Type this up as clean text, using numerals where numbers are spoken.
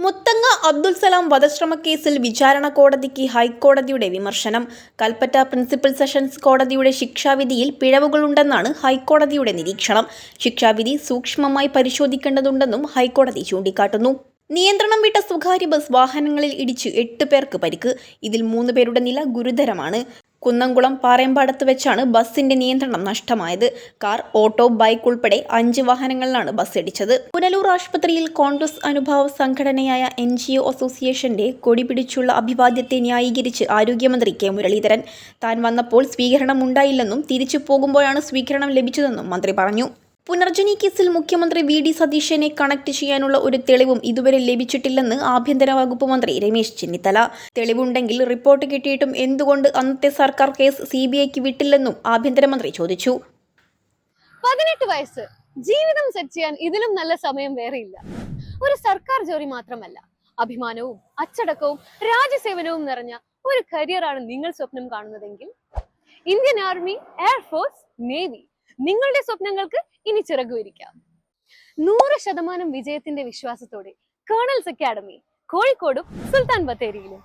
മുത്തങ്ങ അബ്ദുൽ സലാം വധശ്രമക്കേസിൽ വിചാരണ കോടതിക്ക് ഹൈക്കോടതിയുടെ വിമർശനം. കൽപ്പറ്റ പ്രിൻസിപ്പൽ സെഷൻസ് കോടതിയുടെ ശിക്ഷാവിധിയിൽ പിഴവുകളുണ്ടെന്നാണ് ഹൈക്കോടതിയുടെ നിരീക്ഷണം. ശിക്ഷാവിധി സൂക്ഷ്മമായി പരിശോധിക്കേണ്ടതുണ്ടെന്നും ഹൈക്കോടതി ചൂണ്ടിക്കാട്ടുന്നു. നിയന്ത്രണം വിട്ട സ്വകാര്യ ബസ് വാഹനങ്ങളിൽ ഇടിച്ച് 8 പേർക്ക് പരിക്ക്. ഇതിൽ 3 പേരുടെ നില ഗുരുതരമാണ്. കുന്നംകുളം പാറേമ്പാടത്ത് വെച്ചാണ് ബസിന്റെ നിയന്ത്രണം നഷ്ടമായത്. കാർ, ഓട്ടോ, ബൈക്ക് ഉൾപ്പെടെ 5 വാഹനങ്ങളിലാണ് ബസ് ഇടിച്ചത്. പുനലൂർ ആശുപത്രിയിൽ കോൺഗ്രസ് അനുഭാവ സംഘടനയായ NGO അസോസിയേഷന്റെ കൊടി പിടിച്ചുള്ള അഭിവാദ്യത്തെ ന്യായീകരിച്ച് ആരോഗ്യമന്ത്രി കെ മുരളീധരൻ. താൻ വന്നപ്പോൾ സ്വീകരണം ഉണ്ടായില്ലെന്നും തിരിച്ചു പോകുമ്പോഴാണ് സ്വീകരണം ലഭിച്ചതെന്നും മന്ത്രി പറഞ്ഞു. പുനർജനി കേസിൽ മുഖ്യമന്ത്രി VD സതീശനെ കണക്ട് ചെയ്യാനുള്ള ഒരു തെളിവും ഇതുവരെ ലഭിച്ചിട്ടില്ലെന്ന് ആഭ്യന്തര വകുപ്പ് മന്ത്രി രമേശ് ചെന്നിത്തല. തെളിവുണ്ടെങ്കിൽ റിപ്പോർട്ട് കിട്ടിയിട്ടും എന്തുകൊണ്ട് അന്നത്തെ സർക്കാർ കേസ് CBIക്ക് വിട്ടില്ലെന്നും ആഭ്യന്തരമന്ത്രി ചോദിച്ചു. 18 വയസ്സ്, ജീവിതം സെറ്റ് ചെയ്യാൻ ഇതിലും നല്ല സമയം വേറെയില്ല. ഒരു സർക്കാർ ജോലി മാത്രമല്ല, അഭിമാനവും അച്ചടക്കവും രാജ്യസേവനവും നിറഞ്ഞ ഒരു കരിയറാണ് നിങ്ങൾ സ്വപ്നം കാണുന്നതെങ്കിൽ ഇന്ത്യൻ ആർമി, എയർഫോഴ്സ്, നേവി നിങ്ങളുടെ സ്വപ്നങ്ങൾക്ക് ഇനി ചിറകുവിരിക്കാം. 100% വിജയത്തിന്റെ വിശ്വാസത്തോടെ കേണൽസ് അക്കാഡമി കോഴിക്കോടും സുൽത്താൻ ബത്തേരിയിലും.